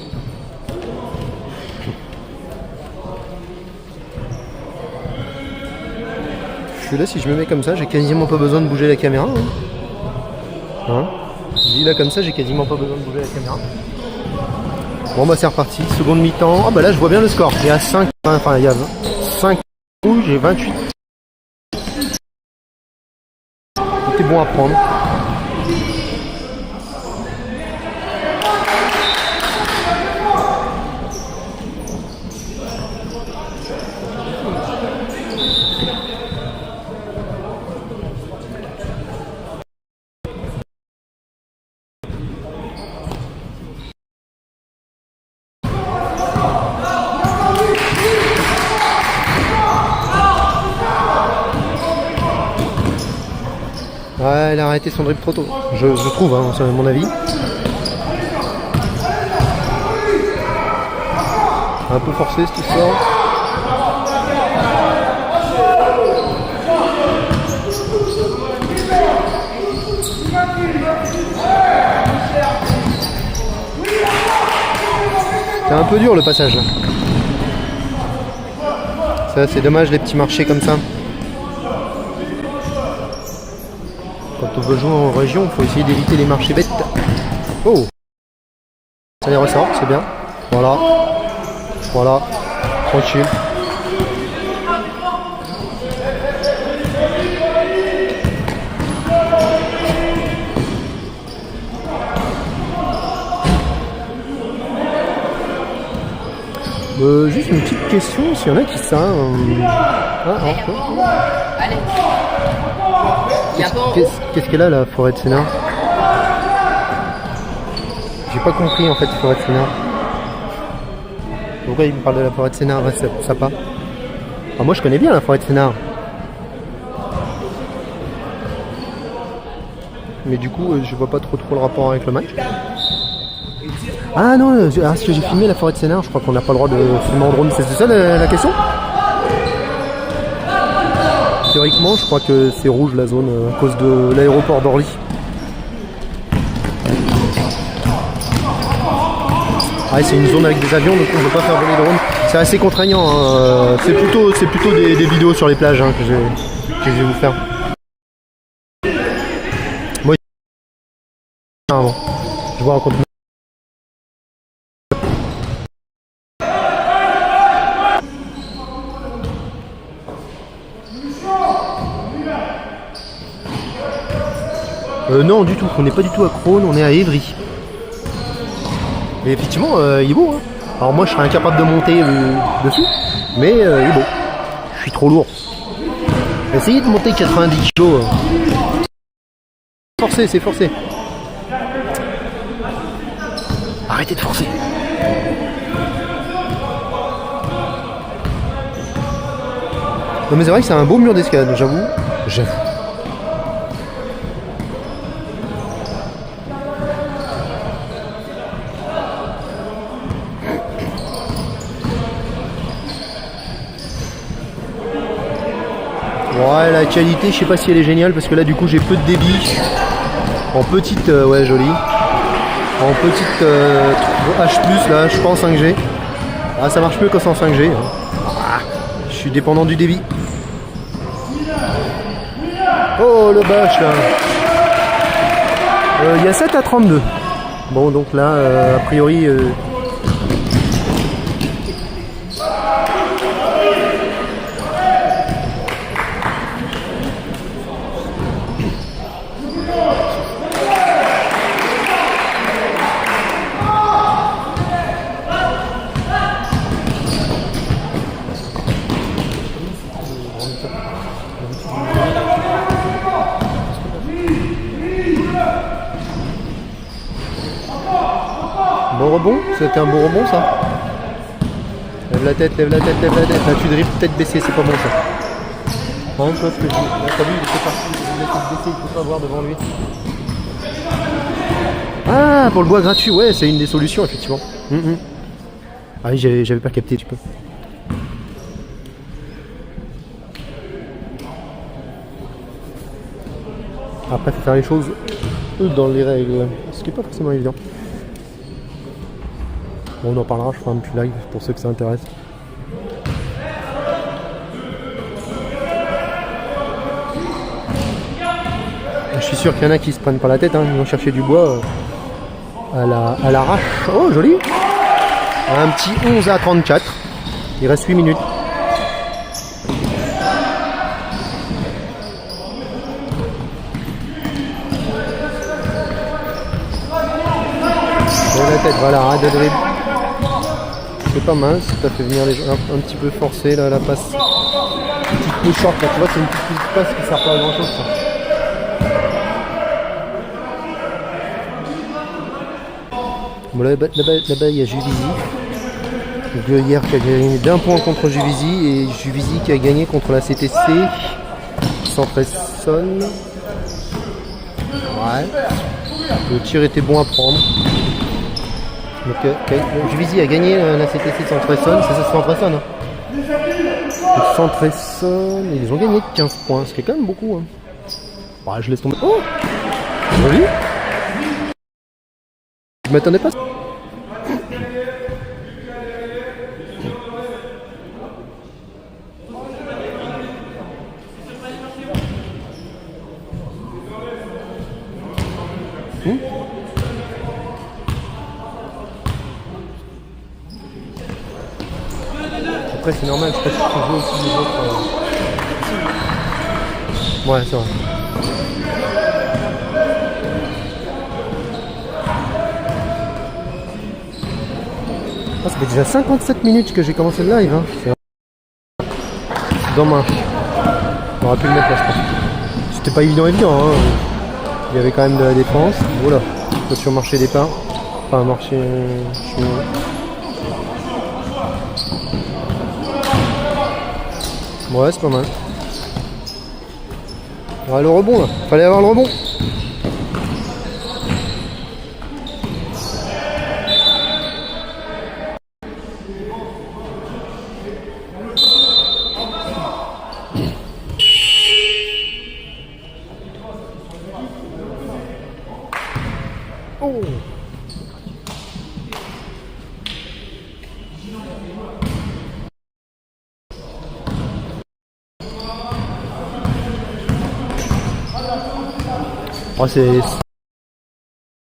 Speaker 1: Je suis là, si je me mets comme ça, j'ai quasiment pas besoin de bouger la caméra. Hein, je dis là comme ça, j'ai quasiment pas besoin de bouger la caméra. Bon bah c'est reparti, seconde mi-temps. Ah bah là je vois bien le score. Il y a 5, enfin il y a 5 rouges et 28. C'était bon à prendre. Ouais, elle a arrêté son dribble trop tôt, je trouve, hein, c'est mon avis. Un peu forcé cette histoire. C'est un peu dur le passage là. Ça c'est dommage les petits marchés comme ça. Quand on veut jouer en région, il faut essayer d'éviter les marchés bêtes. Oh, ça les ressort, c'est bien. Voilà. Voilà. Tranquille. Juste une petite question, s'il y en a qui savent.
Speaker 2: Allez.
Speaker 1: Qu'est-ce qu'elle a la forêt de Sénart? J'ai pas compris en fait, forêt de Sénart. Pourquoi il me parle de la forêt de Sénart, ça pas. Ah, moi je connais bien la forêt de Sénart. Mais du coup, je vois pas trop le rapport avec le match. Ah non, est-ce que j'ai filmé la forêt de Sénart? Je crois qu'on n'a pas le droit de filmer en drone. C'est ça la question? Théoriquement, je crois que c'est rouge la zone à cause de l'aéroport d'Orly. Ah, c'est une zone avec des avions, donc on ne peut pas faire voler de drone. C'est assez contraignant. Hein. C'est plutôt des vidéos sur les plages hein, que je vais vous faire. Moi, avant. Je vous raconte. Non, du tout. On n'est pas du tout à Crosne, on est à Évry. Et effectivement, il est beau. Hein. Alors moi, je serais incapable de monter dessus, mais il est beau. Je suis trop lourd. Essayez de monter 90 kg. C'est forcé. Arrêtez de forcer. Non mais c'est vrai que c'est un beau mur d'escalade, j'avoue. Ouais, la qualité, je sais pas si elle est géniale parce que là du coup j'ai peu de débit. En petite, ouais, joli. En petite H+, là, je suis pas en 5G. Ah, ça marche mieux quand c'est en 5G. Ah, je suis dépendant du débit. Oh, le bâche là. Il y a 7 à 32. Bon, donc là, a priori... Bon rebond, c'était un bon rebond ça. Lève la tête. Là tu dribbles tête baissée, c'est pas bon ça. Hein, toi, ce que je dis. Là t'as vu, il était parti, il a tête baissée, il peut pas voir devant lui. Ah, pour le bois gratuit, ouais, c'est une des solutions effectivement. Ah oui, j'avais pas capté, tu peux. Après, faut faire les choses dans les règles, ce qui est pas forcément évident. Bon, on en parlera, je ferai un petit live pour ceux que ça intéresse. Je suis sûr qu'il y en a qui se prennent pas la tête, hein. Ils vont chercher du bois à l'arrache. Oh, joli! Un petit 11 à 34. Il reste 8 minutes. Lève la tête, voilà, arrête de dribble. C'est pas mal, ça fait venir les gens un petit peu forcé là, la passe. Petite peu short là, tu vois, c'est une petite passe qui sert pas à grand chose ça. Bon, là-bas il y a Juvisy. Donc hier qui a gagné d'un point contre Juvisy et Juvisy qui a gagné contre la CTC. Centre Essonne. Ouais. Le tir était bon à prendre. Donc Juvisy a gagné la CTC de Centre Essonne, c'est ça, Centre Essonne. Hein. Centre Essonne, ils ont gagné de 15 points, ce qui est quand même beaucoup. Hein. Ouais, je laisse tomber. Oh, joli. Je m'attendais pas. Après c'est normal, je pense que tu joues aussi les autres. Ouais, c'est vrai. Ah, ça fait déjà 57 minutes que j'ai commencé le live. Hein. C'est dommage. On aurait pu le mettre là, je pense. C'était pas évident. Hein. Il y avait quand même de la défense. Voilà. Voiture marché départ. Enfin, marché chinois. Ouais, c'est pas mal. Ouais, le rebond là, fallait avoir le rebond. Oh. Oh, c'est...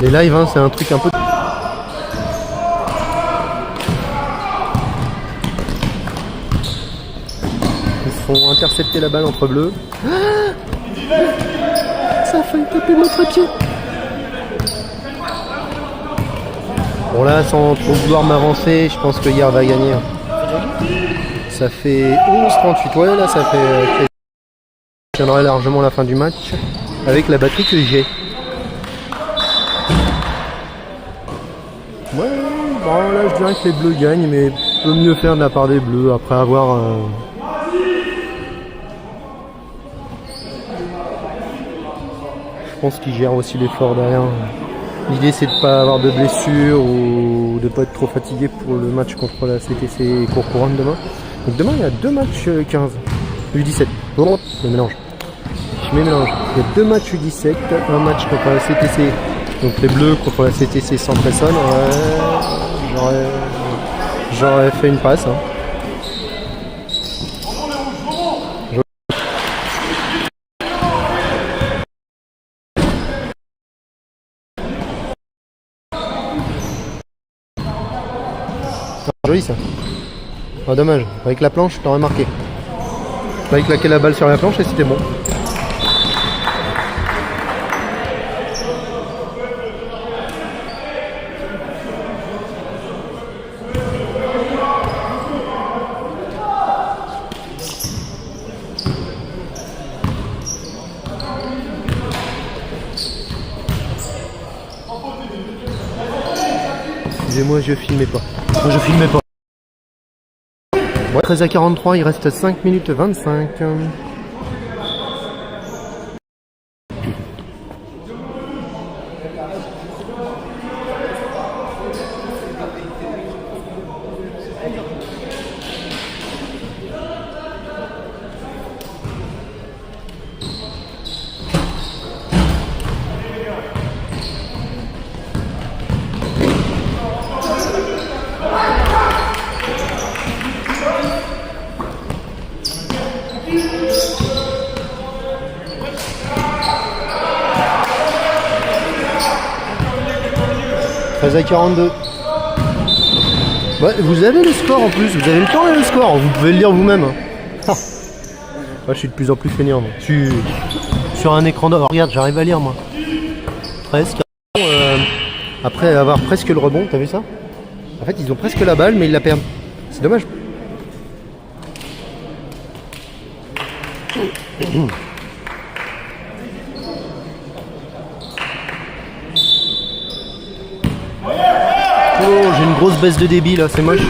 Speaker 1: Les lives, hein, c'est un truc un peu... Ils font intercepter la balle entre bleus. Ah, ça a failli taper notre pied. Bon là, sans trop vouloir m'avancer, je pense que Hier va gagner. Ça fait 11-38. Ouais, là, ça fait... Je tiendrai largement la fin du match avec la batterie que j'ai. Ouais, bon là je dirais que les bleus gagnent, mais peut mieux faire de la part des bleus après avoir... Je pense qu'ils gèrent aussi l'effort derrière. L'idée c'est de ne pas avoir de blessures ou de ne pas être trop fatigué pour le match contre la CTC Courcouronnes demain. Donc demain il y a 2 matchs 15, U17. Bon, je me mélange. Il y a 2 matchs U17, un match contre la CTC, donc les bleus contre la CTC sans Presson. Ouais, j'aurais fait une passe. Hein. Joli ça. Ah, dommage, avec la planche, t'aurais marqué. T'aurais claqué la balle sur la planche et c'était bon. Excusez-moi, je filmais pas. Moi, je filmais pas. Ouais, 13h43, il reste 5 minutes 25. À 42. Ouais, vous avez le score en plus, vous avez le temps et le score, vous pouvez le lire vous-même. Ah. Moi, je suis de plus en plus fainéant. Sur un écran d'or, regarde, j'arrive à lire moi. 13, 40, après avoir presque le rebond, t'as vu ça? En fait, ils ont presque la balle, mais ils la perdent. C'est dommage. Oh, j'ai une grosse baisse de débit là, c'est moche.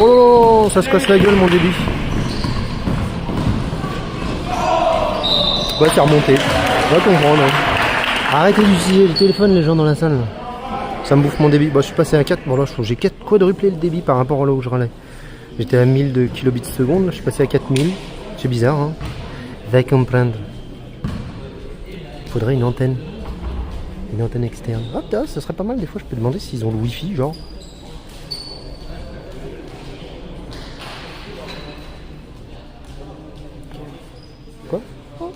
Speaker 1: Oh, ça se casse la gueule mon débit. Ouais, c'est remonté. On va comprendre. Hein. Arrêtez d'utiliser le téléphone les gens dans la salle. Là. Ça me bouffe mon débit. Bon, je suis passé à 4. Bon là, je trouve que j'ai quadruplé le débit par rapport à là où je râlais. J'étais à 1000 de kilobits seconde, là je suis passé à 4000. C'est bizarre, hein. Va comprendre. Faudrait une antenne. Une antenne externe. Ah putain, ça serait pas mal des fois, je peux demander s'ils ont le wifi genre. Quoi? Oh.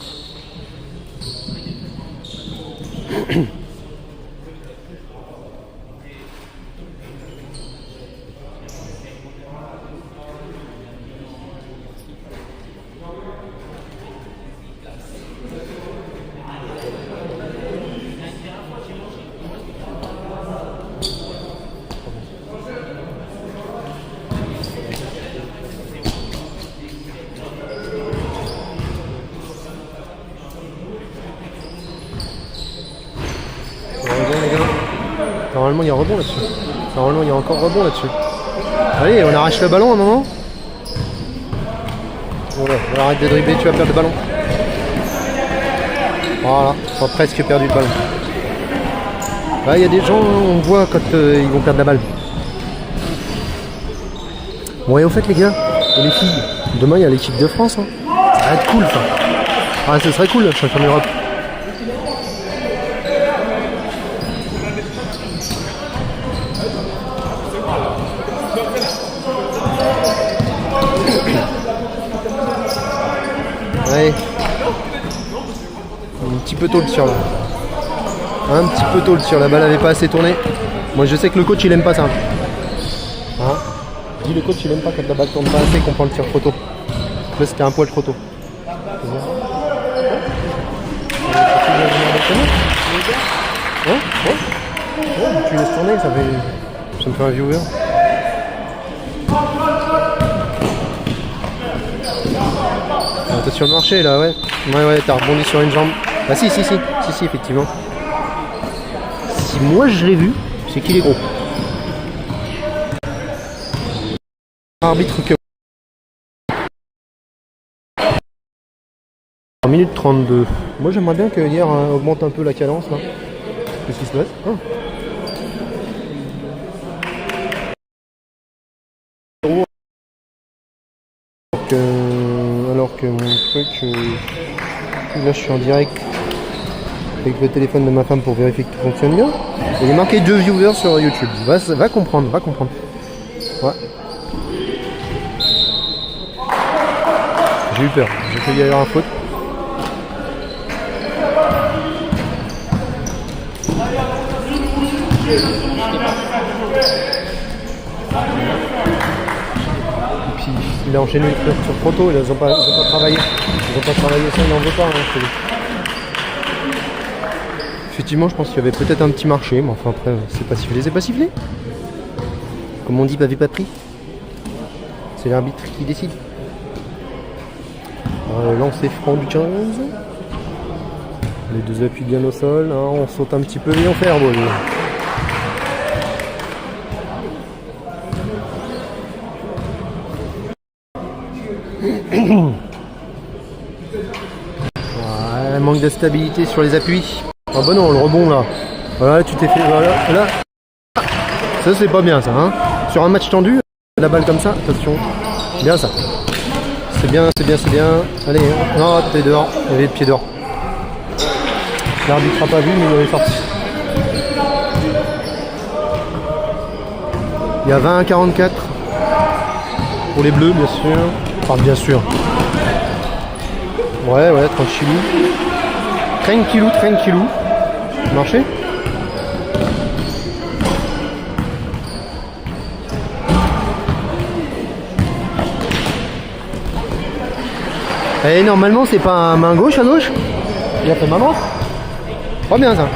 Speaker 1: Normalement il y a rebond là-dessus. Normalement il y a encore rebond là-dessus. Allez, on arrache le ballon à un moment. Voilà, arrête de dribbler, tu vas perdre le ballon. Voilà, on a presque perdu le ballon. Là, il y a des gens, on voit quand ils vont perdre la balle. Bon, et au fait, les gars, et les filles, demain il y a l'équipe de France. Hein. Ça va être cool, ça. Ah, ce serait cool, le champion d'Europe. Ouais. Un petit peu tôt le tir là. Un petit peu tôt le tir, la balle avait pas assez tourné. Moi je sais que le coach il aime pas ça. Hein, dis le coach il aime pas quand la balle tourne pas assez, qu'on prend le tir trop tôt. Là c'était un poil trop tôt. Ouais, tu laisses tourner, ça me fait un viewer. T'es sur le marché là, ouais. Ouais, t'as rebondi sur une jambe. Ah si, effectivement. Si moi je l'ai vu, c'est qu'il est gros. Arbitre que... En minute 32. Moi j'aimerais bien que hier augmente un peu la cadence là. Qu'est-ce qui se passe? Alors que mon truc... là je suis en direct avec le téléphone de ma femme pour vérifier que tout fonctionne bien. Il est marqué 2 viewers sur YouTube. Va comprendre. Ouais. J'ai eu peur. J'ai failli y avoir un faute. Et puis il a enchaîné les trucs sur Proto, ils n'ont pas travaillé. Ils n'ont pas travaillé ça, il n'en veut pas. Hein, effectivement, je pense qu'il y avait peut-être un petit marché, mais enfin après, c'est pas sifflé, Comme on dit, pavé pas pris. C'est l'arbitre qui décide. Lancer franc du 15. Les deux appuis bien au sol, hein, on saute un petit peu et on fait airball. Ouais, manque de stabilité sur les appuis. Ah bah non, le rebond là. Voilà, tu t'es fait. Voilà, là. Ça c'est pas bien ça, hein. Sur un match tendu, la balle comme ça, attention. Bien ça. C'est bien. Allez, non, t'es dehors. Il y avait le pied dehors. L'arbitre n'a pas vu, mais il est sorti. Il y a 20 à 44 pour les bleus, bien sûr. Enfin, bien sûr. Ouais, tranquillou. Marché. Et normalement, c'est pas main gauche à gauche. Il a fait main droite. Pas bien ça.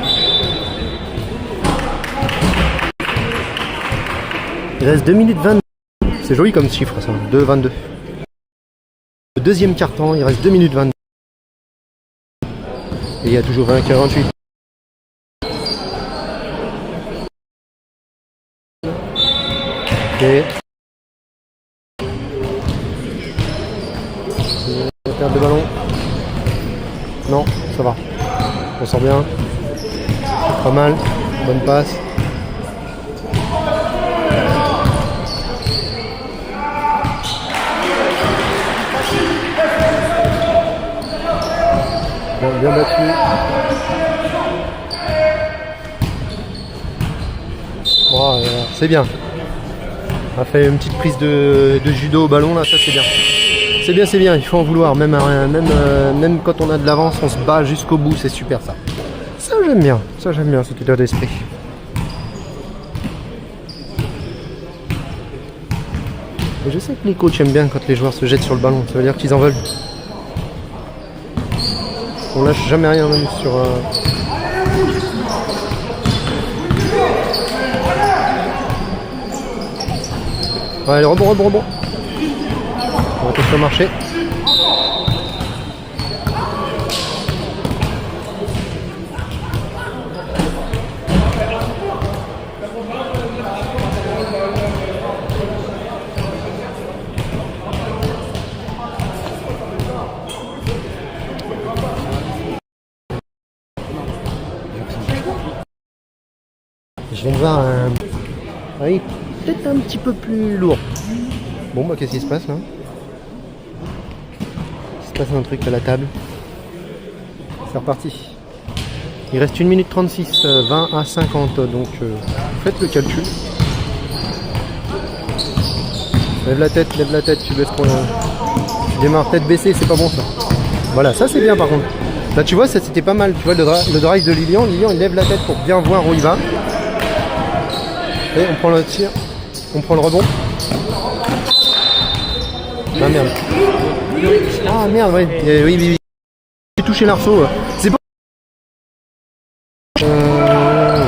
Speaker 1: Il reste 2 minutes 22. C'est joli comme chiffre ça. 2-22. Le deuxième quart-temps, il reste 2 minutes 22. Et il y a toujours 20-48. Ok. Perte de ballon. Non, ça va. On sort bien. Pas mal. Bonne passe. Bien battu. Wow, c'est bien. On a fait une petite prise de judo au ballon là, ça c'est bien. C'est bien, il faut en vouloir. Même quand on a de l'avance, on se bat jusqu'au bout, c'est super ça. Ça j'aime bien cet état d'esprit. Et je sais que les coachs aiment bien quand les joueurs se jettent sur le ballon, ça veut dire qu'ils en veulent. On lâche jamais rien même sur... Ouais, rebond. On va sur le marché. Je viens de voir un... Oui, peut-être un petit peu plus lourd. Bon, bah qu'est-ce qui se passe là? Il se passe un truc à la table. C'est reparti. Il reste 1 minute 36, 20 à 50, donc faites le calcul. Lève la tête, tu baisses trop. Tu démarres tête baissée, c'est pas bon ça. Voilà, ça c'est bien par contre. Là tu vois, ça c'était pas mal. Tu vois le drive de Lilian, il lève la tête pour bien voir où il va. Et on prend le tir, on prend le rebond. Ah merde. Ah merde, ouais. Oui. J'ai touché l'arceau. C'est pas...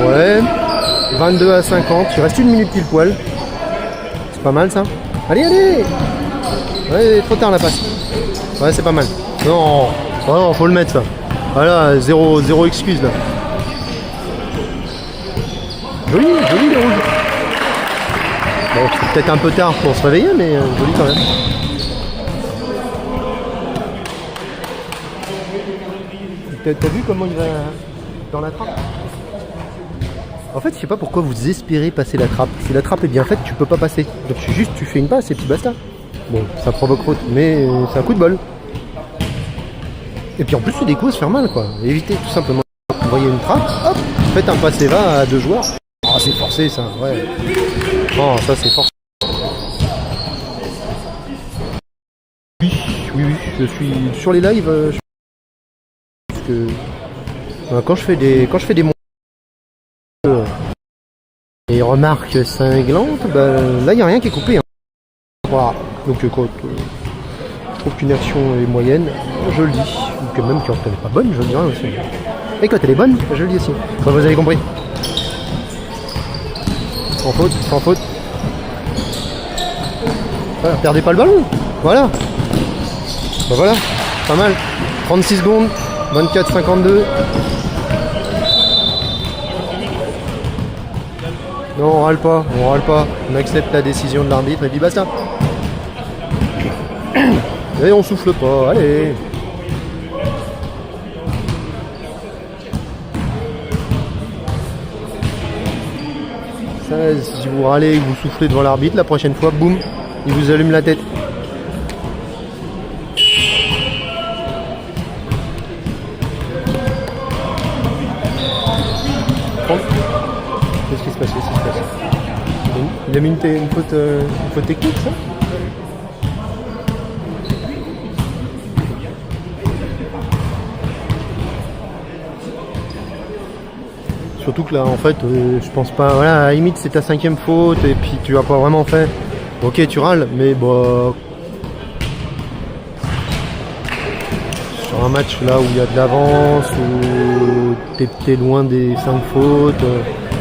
Speaker 1: ouais. 22 à 50. Il reste 1 minute pile poil. C'est pas mal ça. Allez. Ouais, trop tard la passe. Ouais, c'est pas mal. Non, faut le mettre ça. Voilà, zéro excuse là. Joli les rouges. Bon, c'est peut-être un peu tard pour se réveiller, mais joli quand même. T'as vu comment il va dans la trappe? En fait, je sais pas pourquoi vous espérez passer la trappe. Si la trappe est bien faite, tu peux pas passer. Donc juste, tu fais une passe et puis basta. Bon, ça provoque faute, mais c'est un coup de bol. Et puis en plus, des coups à se faire mal, quoi. Évitez tout simplement. Vous voyez une trappe, hop, faites un passe et va à 2 joueurs. Ah, c'est forcé ça, ouais. Non, ça c'est forcé. Oui, je suis sur les lives. Parce que quand je fais des et remarques cinglantes, là il n'y a rien qui est coupé. Hein. Voilà. Donc quand je trouve qu'une action est moyenne, je le dis. Ou que même quand elle n'est pas bonne, je le dirai aussi. Et quand elle est bonne, je le dis aussi. Enfin, vous avez compris. Sans faute. Voilà, perdez pas le ballon. Voilà. Voilà, pas mal. 36 secondes, 24-52. Non, on râle pas. On accepte la décision de l'arbitre et puis basta. Et on souffle pas, allez. Ça, si vous râlez et que vous soufflez devant l'arbitre, la prochaine fois, boum, il vous allume la tête. Qu'est-ce qui se passe? Il a mis une faute technique, ça? Surtout que là, en fait, je pense pas... Voilà, à la limite, c'est ta 5e faute et puis tu vas pas vraiment fait. Ok, tu râles, mais bah... Sur un match là où il y a de l'avance, où t'es loin des 5 fautes,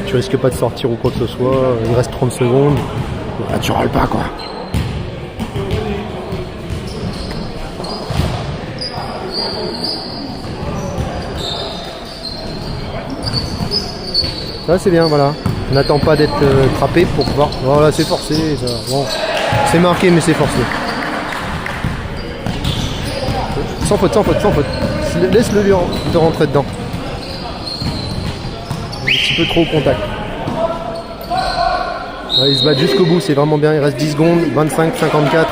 Speaker 1: tu risques pas de sortir ou quoi que ce soit, il reste 30 secondes, là tu râles pas quoi. Ça c'est bien, voilà. On n'attend pas d'être frappé pour pouvoir... Voilà, c'est forcé, ça. Bon, c'est marqué mais c'est forcé. Sans faute. Laisse-le lui de rentrer dedans. Un petit peu trop au contact. Ouais, ils se battent jusqu'au bout, c'est vraiment bien. Il reste 10 secondes, 25-54.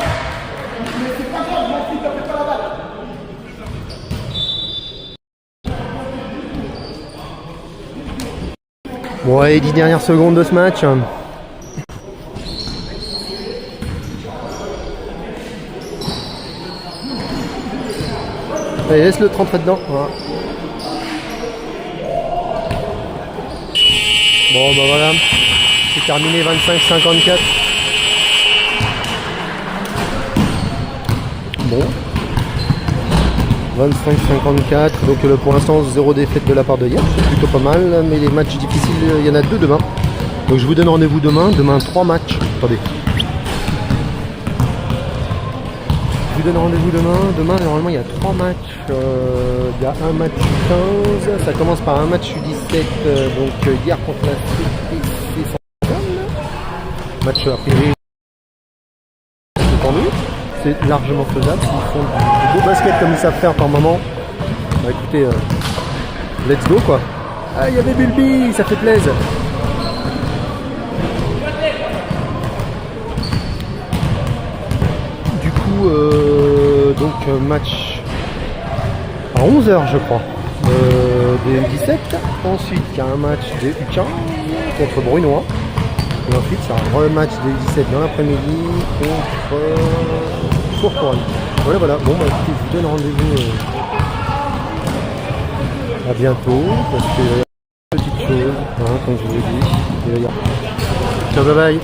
Speaker 1: Bon, allez, 10 dernières secondes de ce match. Allez, laisse-le rentrer dedans. Voilà. Bon, bah voilà. C'est terminé 25-54. Bon. 25-54. Donc pour l'instant, 0 défaite de la part de hier. C'est plutôt pas mal. Mais les matchs difficiles, il y en a 2 demain. Donc je vous donne rendez-vous demain. Demain, 3 matchs. Attendez. Je vous donne rendez-vous demain. Demain, normalement, il y a 3 matchs. Il y a un match 15. Ça commence par un match 17. Donc hier contre la CPC Saint-Anne. Match a priori tendu. C'est largement faisable. S'ils font du beau basket comme ils savent faire par moment. Bah écoutez, let's go quoi. Ah, il y avait Bulby, ça fait plaisir. donc match à 11 h je crois, des U17. Ensuite il y a un match des U15 contre Brunois. Et ensuite il y a un rematch des U17 dans l'après-midi contre Tourcoing. Voilà. Bon bah écoutez, je vous donne rendez-vous à bientôt parce que petite chose, hein, comme je vous ai dit. Ciao, bye bye.